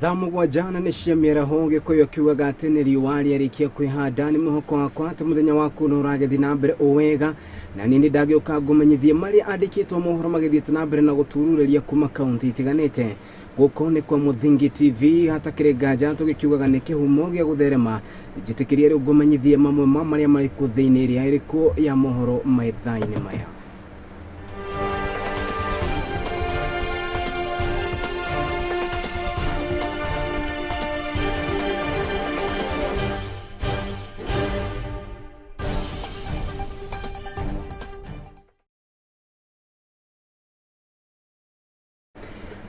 Thamugwa jana ni ciamera honge koyo kiugaga ati ni riwari arikia kwihanda ni muhoko wakwa ati muthenya waku no uragethi na mbere owega na nini ndagioka ngumenyithie mari andikitwo mohoro magithiete na mbere na guturureria kuma kaunti itiganite guko ni kwa Muthingi TV hata kirengaja tugikiugaga ni kihumo gia gutherema njitikirie ri ngumenyithie mamwe maria mari ku thiini ria iriku ya mohoro maithaini maya.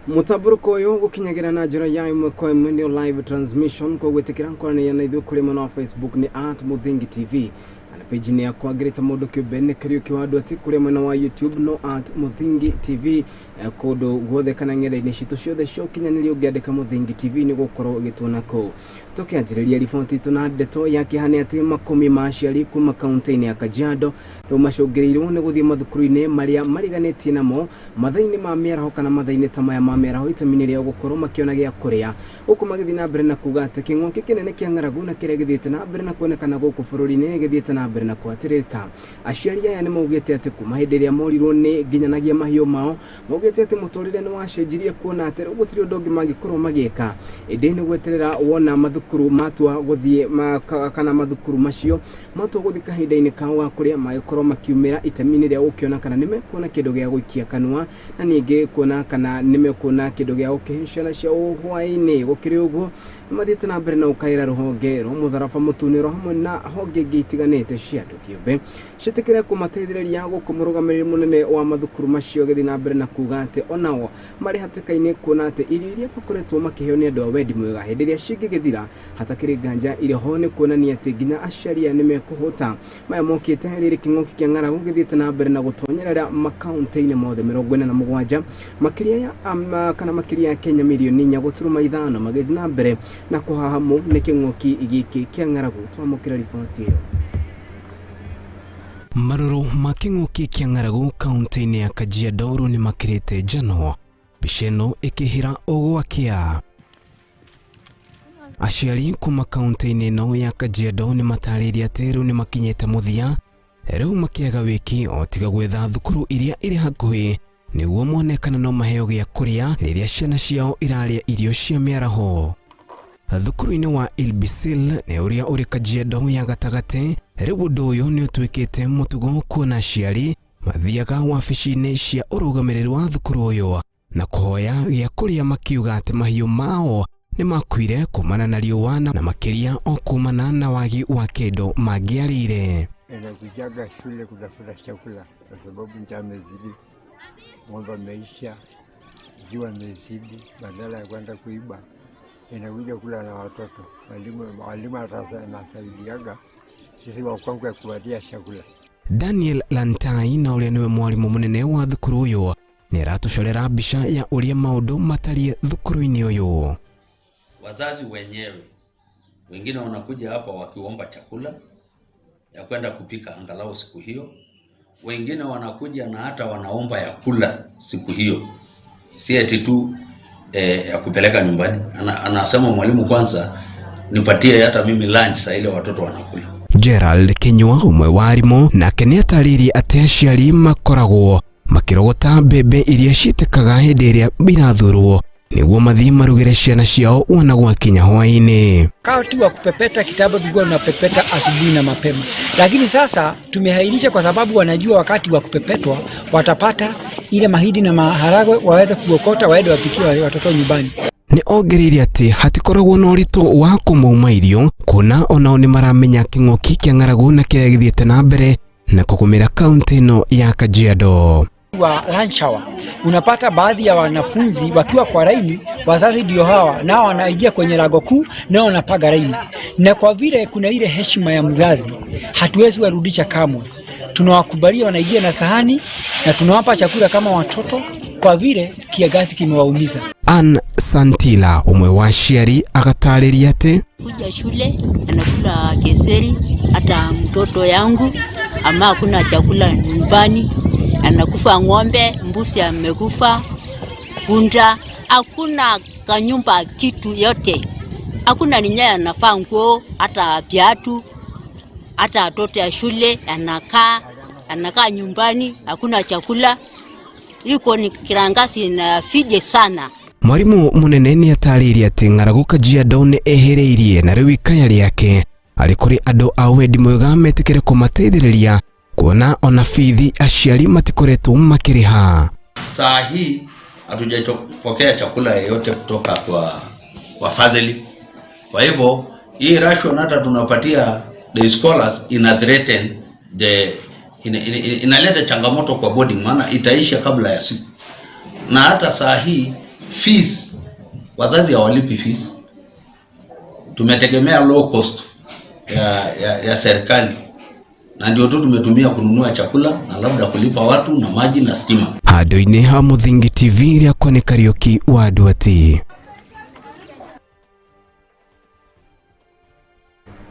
Mutaburuko uyu gukinyagira na njira ya imwe kwa imwe ni live transmission kwa gwetekera nkorane na ithu kuri mwena wa Facebook ni @Muthingi TV na page ni yakwa Greta Modo Kibene Kariuki wa Nduati kuri mwena wa YouTube no @Muthingi TV kodo gwothe kana ngere-ini citu ciothe cio kinyanĩria ũngĩandĩka Muthingi TV ni gũkorwo ũgĩtũona kũu. Tũkĩanjĩrĩria riboti tuna ndeto ya kĩhane atĩ makumi ma aciari kuma kaunti-inĩ ya Kajiado rĩu macũngĩrĩirwo nĩ gũthiĩ mathukuru-inĩ marĩa mariganĩtie namo mathaa-inĩ ma mĩaraho kana mathaa-inĩ ta maya ma mĩaraho itemi-inĩ rĩa gũkorwo makĩona gĩa kũrĩa gũkũ magĩthiĩ na mbere na kuuga atĩ kĩng'ũki kĩnene kĩa ng'aragu na kĩrĩa gĩthiĩte na mbere na kuonekana gũkũ bũrũri-inĩ gĩthiĩte na mbere na kwatĩrĩka. Aciari aya nĩ maugĩte atĩ kuma hĩndĩ ĩrĩa morirwo nĩ nginyanagia mahiũ mao maugĩte atĩ mũtũrĩre nĩ wacenjirie kuona atĩ rĩu gũtirĩ ũndũ ũngĩ mangĩkorwo magĩka ĩndĩ nĩ gweterera wona mathukuru matua gũthiĩ kana mathukuru macio matua gũthiĩ kahinda-inĩ kao ga kũrĩa magĩkorwo makiumĩra itemi-inĩ rĩa gũkĩona kana nĩ mekuona kĩndũ gĩa gũikia kanua na ningĩ kuona kana nĩ mekuona kĩndũ gĩa gũkĩhe ciana ciao hwaĩ-inĩ. Gũkĩrĩ ũguo nĩ mathiĩte na mbere na gũkaĩra rũhonge rwa mũtharaba mũtune hamwe na honge ingĩ itiganĩte cia andũ kĩũmbe ciĩtĩkĩre kũmateithĩrĩria gũkũ mũrũgamĩrĩri mũnene wa mathukuru macio gĩthiĩ na mbere na kuuga atĩ onao marĩ hatĩka-inĩ kuona atĩ irio iria makoretwo makĩheo nĩ andũ a wendi mwega hĩndĩ ĩrĩa cingĩgĩthira hatakĩrĩ nganja irĩ ho nĩ kuonania atĩ nginya aciari aya nĩ mekũhũta maya mokĩte rĩrĩ kĩng'ũki kĩa ng'aragu gĩthiĩte na mbere na gũtonyerera makaunti-inĩ mothe 47 makĩria ya kana makĩria ya Kenya milioni 4.5 magĩthiĩ na mbere na kuhahamu nĩ kĩng'ũki gĩkĩ kĩa ng'aragu. Twamũkĩra riboti ĩyo. Marũrũ ma kĩng'ũki kĩa ng'aragu kaunti-inĩ ya Kajiado nĩ makĩrĩte njano mbica ĩno ĩkĩhĩra ũgwakia. Aciari kuma kaunti-inĩ ĩno ya Kajiado nĩ matarĩirie atĩ rĩu nĩ makinyĩte mũthia rĩu makĩaga wĩki o tiga gwetha thukuru iria irĩ hakuhĩ nĩguo mone kana no maheo gĩa kũrĩa rĩrĩa ciana ciao irarĩa irio cia mĩaraho. Thukuru-inĩ wa Ilbisil nĩ ũrĩa ũrĩ Kajiado ya gatagatĩ rĩu ũndũ ũyũ nĩ ũtuĩkĩte mũtugo kuona aciari mathiaga wabici-inĩ cia ũrũgamĩrĩri wa thukuru ũyũ na kũhoya gĩa kũrĩa makiuga atĩ mahiũ mao nĩ makuire kumana na riũa na makĩria o kumana na wagi wa kĩndũ mangĩarĩire. Nakujaga shule kutafuta chakula kwa sababu njaa imezidi, ng'ombe wameisha, jua imezidi, badala ya kwenda kuiba inakuja kula na watoto. Walimu anasaidiaga sisi wa kwangu ya kuwadia chakula. Daniel Lantai na ũrĩa nĩwe mwarimu mũnene wa thukuru ũyũ nĩ aratucorera mbica ya ũrĩa maũndũ matariĩ thukuru-inĩ ũyũ. Wazazi wenyewe wengine wanakuja hapa wakiomba chakula ya kwenda kupika angalau siku hiyo, wengine wanakuja na hata wanaomba ya kula siku hiyo, si eti tu ya kupeleka nyumbani. Anasema mwalimu, kwanza nipatie hata mimi lunch saa ile watoto wanakula. Gerald Kenywa umwe wa arimũ nake nĩ atarĩirie atĩ aciari makoragwo makĩrogota mbembe iria ciitĩkaga hĩndĩ ĩrĩa irathurwo nĩguo mathiĩ marugĩre ciana ciao wona gwakinya hwaĩ-inĩ. Wakati wa kupepeta kitabu tulikuwa tunapepeta asubuhi na mapema, lakini sasa tumehairisha kwa sababu wanajua wakati wa kupepetwa watapata ile mahidi na maharagwe waweze kuokota waende wapikie watoto nyumbani. Nĩ ongereire atĩ hatikoragwo na ũritũ wa kũmauma irio kuona onao nĩ maramenya kĩng'ũki kĩa ng'aragu na kĩrĩa gĩthiĩte na mbere na kũgũmĩra kaunti ĩno ya Kajiado. Wa lunch hour unapata baadhi ya wanafunzi wakiwa kwa laini, wazazi ndio hawa nao wanaingia kwenye lango kuu nao wanapaga laini, na kwa vile kuna ile heshima ya mzazi hatuwezi warudisha kamwe. Tunawakubalia wanaingia na sahani na tunawapa chakula kama watoto kwa vile kiangazi kimewaumiza. Ann Santila umwe wa aciari agatarĩria atĩ kuja shule anakula keseri, hata mtoto yangu ama hakuna chakula nyumbani, anakufa ng'ombe, mbuzi amekufa, punda, hakuna kanyumba kitu yote. Hakuna ninya anafaa nguo, hata viatu, hata watoto ya shule anakaa nyumbani, hakuna chakula. Yuko ni kirangasi na fide sana. Mwarimu munene ni atariria ati ng'aragu Kajiado ni ehereirie na riu ikaya riake ari kuri andu a wendi mwega metikire kumateithiriria kuona ona fithi aciari matikoretwo makiriha. Saa hii hatujapokea chakula yoyote kutoka kwa wafadhili. Kwa hivyo hii ration hata tunapatia the scholars threaten inaleta changamoto kwa boarding, maana itaisha kabla ya siku. Na hata saa hii fees, wazazi hawalipi fees. Tumetegemea low cost ya serikali, na ndio tu tumetumia kununua chakula na labda kulipa watu na maji na stima. Handu-inĩ ha Muthingi TV rĩakwa nĩ Kariuki wa Nduati.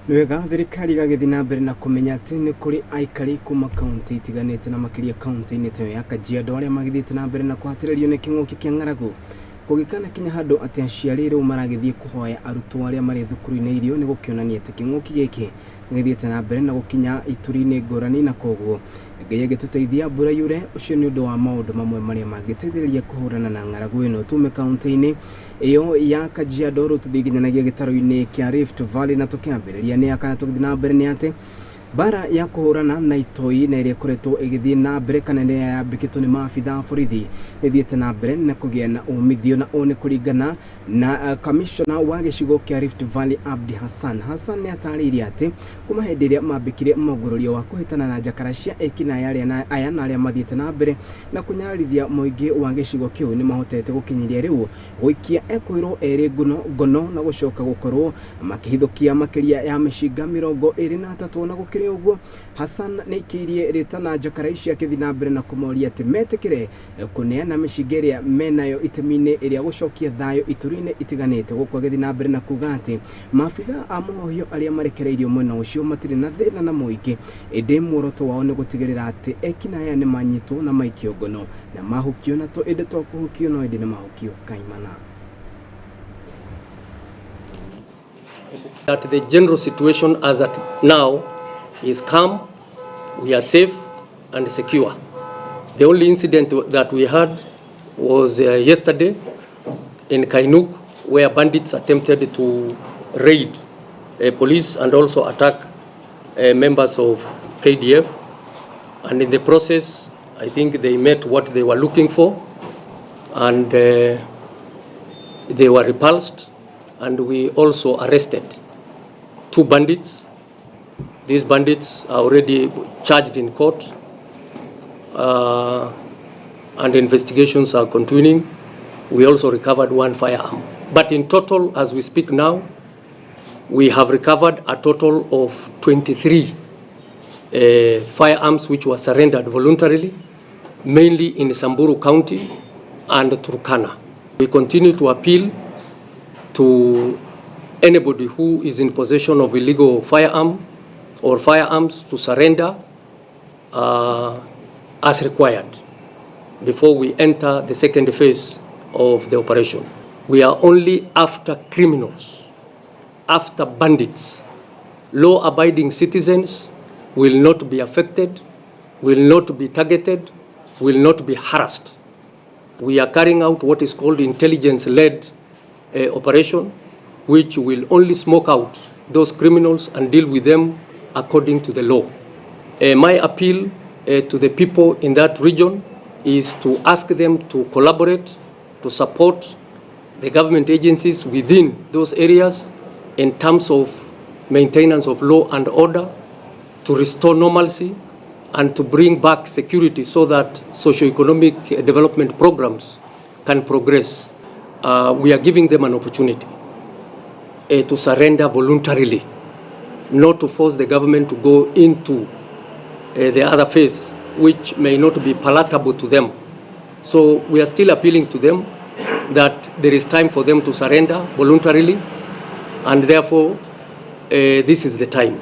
Nwega thirikari gagĩthiĩ na mbere na kũmenya atĩ nĩ kũrĩ aikari kuma kaunti itiganĩte na makĩria kaunti-inĩ ta ya Kajiado arĩa magĩthiĩte na mbere na kũhatĩrĩrio nĩ kĩng'ũki kĩa ng'aragu. Kũgĩkana kinya handũ atĩ aciari rĩu maragĩthiĩ kũhoya arutwo arĩa marĩ thukuru-inĩ irio nĩ gũkĩonania atĩ kĩng'ũki gĩkĩ gĩthiĩte na mbere na gũkinya ituri-inĩ ngũrani, na koguo Ngai agĩtũteithia mbura yure. Ũcio nĩ ũndũ wa maũndũ mamwe marĩa mangĩteithĩrĩria kũhũrana na ng'aragu ĩno tume kaunti-inĩ ĩyo ya Kajiado. Rĩu tũthiĩ nginyagia gĩtaro-inĩ kĩa Rift Valley na tũkĩambĩrĩria nĩ kana tũgĩthiĩ na mbere nĩ atĩ bara ya kũhũrana na itoi na ĩrĩa ĩkoretwo ĩgĩthiĩ na mbere kana ĩrĩa yambĩkĩtwo nĩ maabitha borithi ĩthiĩte na mbere na kũgĩa na umithio, na nĩ kũringana na kamishona wa gĩcigo kĩa Rift Valley Abdi Hassan nĩ atarĩirie atĩ kuma hĩndĩ ĩrĩa mambĩkire mogũrũrio wa kũhĩtana na njakara cia ekina aya na arĩa mathiĩte na mbere na kũnyararithia mũingĩ wa gĩcigo kĩu nĩ mahotete gũkinyĩria rĩu gũikia ekwĩrwo erĩ ngono na gũcoka gũkorwo makĩhithũkia makĩria ya mĩcinga 23 na gũkĩrĩ ũguo. Hassan nĩ ikĩirie rĩtana njakara ici akĩthiĩ na mbere na kũmoria atĩ metĩkĩre kũneana mĩcinga ĩrĩa menayo itemi-inĩ ĩrĩa gũcokia thayũ ituri-inĩ itiganĩte. Gũkũ agĩthiĩ na mbere na kuga atĩ maabitha a mũhohio arĩa marekereirio mwena ũcio matirĩ na thĩna na mũingĩ, ĩndĩ muoroto wao nĩ gũtigĩrĩra atĩ ekina aya nĩ manyitwo na maikio ngono na mahukio na ĩndĩ to kũhukio no ĩndĩ nĩ mahukio kaimana. That the general situation as at now is calm, we are safe and secure. The only incident that we had was yesterday in Kainuk, where bandits attempted to raid police and also attack members of KDF. And in the process, I think they met what they were looking for, and they were repulsed, and we also arrested 2 bandits. These bandits are already charged in court, and investigations are continuing. We also recovered 1 firearm. But in total, as we speak now, we have recovered a total of 23 firearms which were surrendered voluntarily, mainly in Samburu County and Turkana. We continue to appeal to anybody who is in possession of illegal firearm or firearms to surrender as required before we enter the second phase of the operation. We are only after criminals, after bandits. Law-abiding citizens will not be affected, will not be targeted, will not be harassed. We are carrying out what is called intelligence-led operation, which will only smoke out those criminals and deal with them according to the law. My appeal to the people in that region is to ask them to collaborate, to support the government agencies within those areas in terms of maintenance of law and order, to restore normalcy, and to bring back security so that socio-economic development programs can progress. We are giving them an opportunity to surrender voluntarily, not to force the government to go into the other phase, which may not be palatable to them. So we are still appealing to them that there is time for them to surrender voluntarily, and therefore this is the time.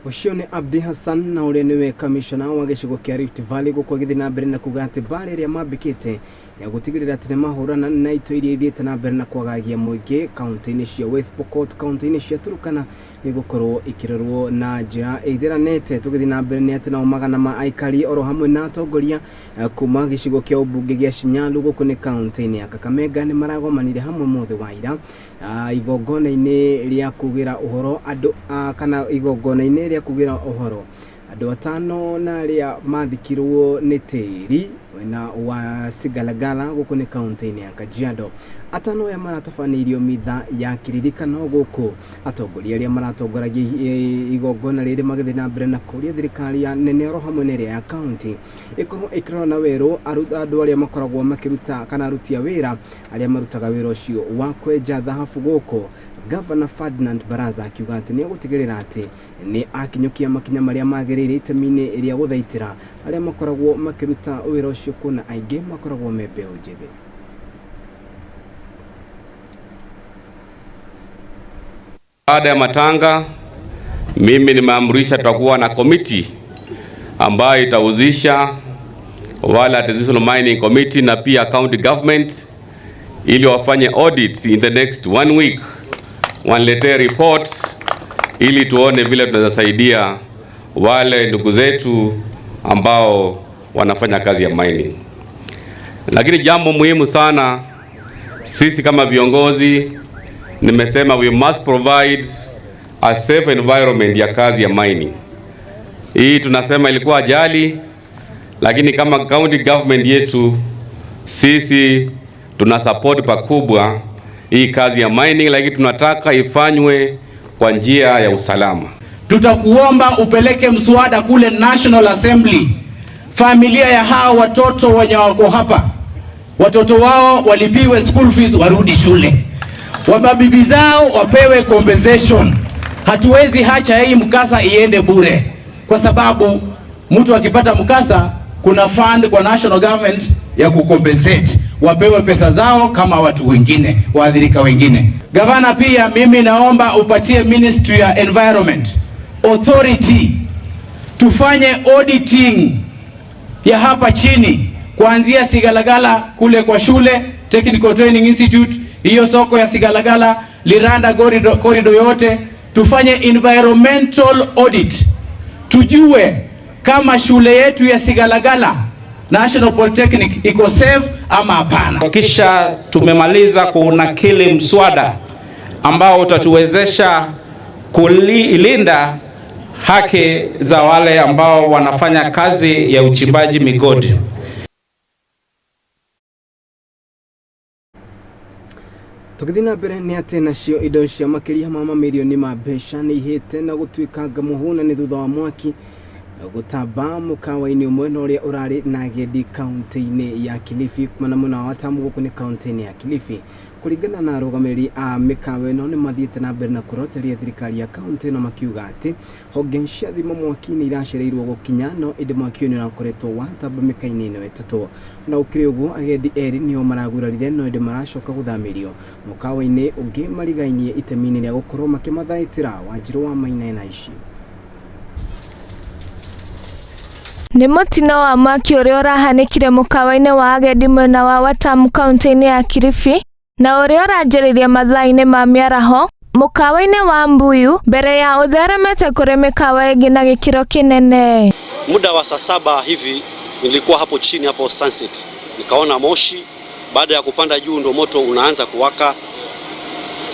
Ucio ni Abdi Hassan na uria niwe commissioner wa gicigo kia Rift Valley gukwagithia na mbere na kugate bare ria mambikite ya gutigirira ati mahurana na ito iria ithiete na mbere na kwagagia muingi county-ini cia West Pokot, county-ini cia Turkana igukorwo ikirorwo na njira ithiranete. Tugithia na mbere ni ati na magana ma aikari oro hamwe na atongoria kuma gicigo kia ubunge gia Shinyalu guku ni county-ini ya Kakamega ni maragomanire hamwe mothe wa ira igongona-ini ria kugira uhoro andu kana igongona-ini ria kugira uhoro andu atano na ria mathikirwo ni tiri wena wa Sigalagala guku ni county-ini ya Kajiado. Atano ya maratafaneirio mitha ya kiririkano guku atongoria ria maratongoragia igongona riri magithii na mbere na kuria thirikari ya nene oro hamwe na ya county ikorwo ikirona na weru andu aria makoragwo makiruta kana arutia wira aria marutaga wira ucio wa kwenja dhahabu guku. Governor Ferdinand Baraza akiuga ati ni gutigirira ati ni akinyukia makinya maria magirire itemini iria guthaitira aria makoragwo makiruta wira ucio kuna aingi makoragwo mebe ujebe. Baada ya matanga, mimi nimeamrisha tutakuwa na committee ambayo itahusisha wale artisanal mining committee na pia county government ili wafanye audit in the next 1 week, wanletee report ili tuone vile tunaweza saidia wale ndugu zetu ambao wanafanya kazi ya mining. Lakini jambo muhimu sana, sisi kama viongozi nimesema we must provide a safe environment ya kazi ya mining. Hii tunasema ilikuwa ajali, lakini kama county government yetu sisi tuna support pakubwa hii kazi ya mining, lakini tunataka ifanywe kwa njia ya usalama. Tutakuomba upeleke mswada kule National Assembly. Familia ya hao watoto wenye wako hapa, watoto wao walipiwe school fees warudi shule. Wababibi zao wapewe compensation. Hatuwezi hacha hii mkasa iende bure, kwa sababu mtu akipata mkasa kuna fund kwa national government ya kucompensate, wapewe pesa zao kama watu wengine, waathirika wengine. Gavana, pia mimi naomba upatie Ministry ya Environment Authority tufanye auditing ya hapa chini kuanzia Sigalagala kule kwa shule Technical Training Institute, hiyo soko ya Sigalagala, Liranda corridor yote, tufanye environmental audit, tujue kama shule yetu ya Sigalagala National Polytechnic iko safe ama hapana. Kisha tumemaliza kunakili mswada ambao utatuwezesha kulinda haki za wale ambao wanafanya kazi ya uchimbaji migodi. Tukithina mbere ni ati nacio indo cia makiria ma mamilioni ma mbeca ni ihite na gutwikanga muhuna ni thutha wa mwaki gutamba mukawa-ini umwe na uria urari na gendi county-ini ya Kilifi kumana mwena wa Watamu guku ni county-ini ya Kilifi. Kuringana na arugamiri a mikawa ino ni mathiite na mbere na kuroteria thirikari ya county no makiuga ati honge cia thimo mwaki-ini iracereirwo gukinya no indi mwaki-ini urakoretwo watamba mika-ini ino etatu. Na ukiri uguo agendi eri nio maragurarire no indi maracoka guthamirio mukawa-ini ungi marigainie itemi-ini ria gukorwo makimathaitira Wanjiru wa Maina na ici. Ni mutino wa mwaki uria urahanikire mukawa-ini wa agendi mwena wa Watamu county-ini ya Kilifi na uria uranjiriria mathaa-ini ma miaraho mukawa-ini wa Mbuyu mbere ya utheremete kuri mikawa ingi na gikiro kinene. Muda wa saa 7 hivi nilikuwa hapo chini hapo Sunset, nikaona moshi. Baada ya kupanda juu ndo moto unaanza kuwaka.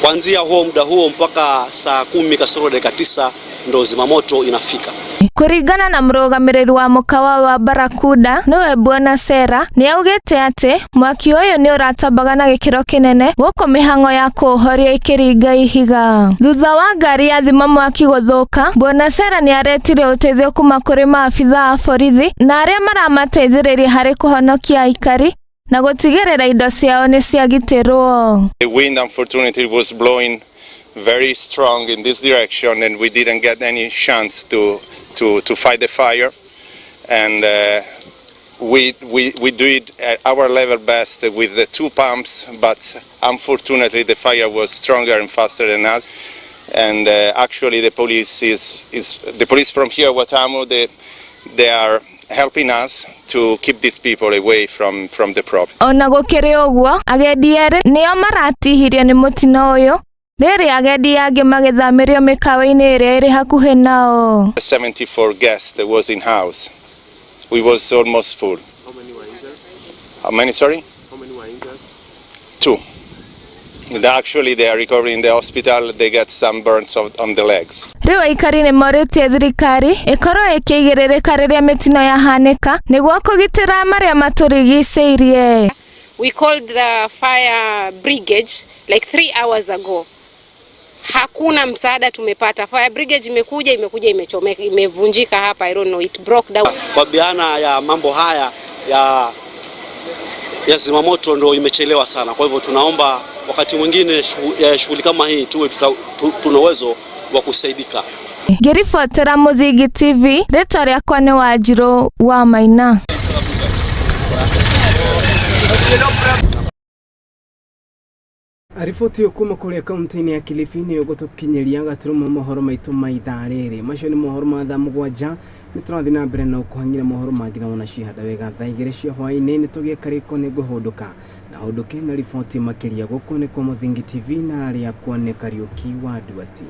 Kuanzia huo muda huo mpaka saa 10 kasoro dakika 9 ndo zimamoto inafika. Kuringana na murugamiriri wa mukawa wa Barakuda niwe Bwana Sera ni augite ati mwaki uyu ni uratambaga na gikiro kinene guku mihango ya kuhoria ikiringa ihiga. Thutha wa ngari ya thima mwaki guthuka, Bwana Sera ni aretire uteithio kuma kuri maabitha a borithi na aria maramateithiriria hari kuhonokia aikari na gutigirira indo ciao ni ciagitirwo. The wind unfortunately was blowing very strong in this direction and we didn't get any chance to fight the fire, and we did our level best with the 2 pumps, but unfortunately the fire was stronger and faster than us. And actually the police the police from here, Watamu, they are helping us to keep these people away from the problem. Ona gukiri uguo agendi eri nio maratihirio ni mutino uyu riri agendi angi magithamirio mikawa-ini iria iri hakuhi nao. 74 guests that was in house. We was almost full. How many were injured? How many, sorry? How many were injured? 2. Actually, they are recovering in the hospital. They get some burns on the legs. Riu aikari ni moritie thirikari ikorwo ikigiririka riria mitino yahanika niguo kugitira maria maturigiceirie. We called the fire brigade like 3 hours ago. Hakuna msaada tumepata. Fire brigade imekuja imechomeka, imevunjika hapa. I don't know, it broke down. Kwa biana ya mambo haya ya zimamoto ndio imechelewa sana. Kwa hivyo tunaomba wakati mwingine shughuli kama hii tuwe tuna uwezo wa kusaidika. Ngiribotera Muthingi TV, rĩtwa rĩakwa nĩ Wanjirũ wa Maina. Arifoti yokuma kule kaunti ya Kilifi ni yogotukinyeria gaturumo mohoro maitu maithaa rĩrĩ. Macio nĩ mohoro ma thaa 7 nitũrathiĩ na mbere na ukuhangira mohoro mangĩ na ona cihanda wega thaa 2 cia hwaĩ-inĩ nĩtũgĩe karĩko nĩ ngũhũndũka na hũndũke na riboti makĩria gũkũ nĩ kwa Muthingi TV na arĩa kwa nĩ Kariuki wa Nduati.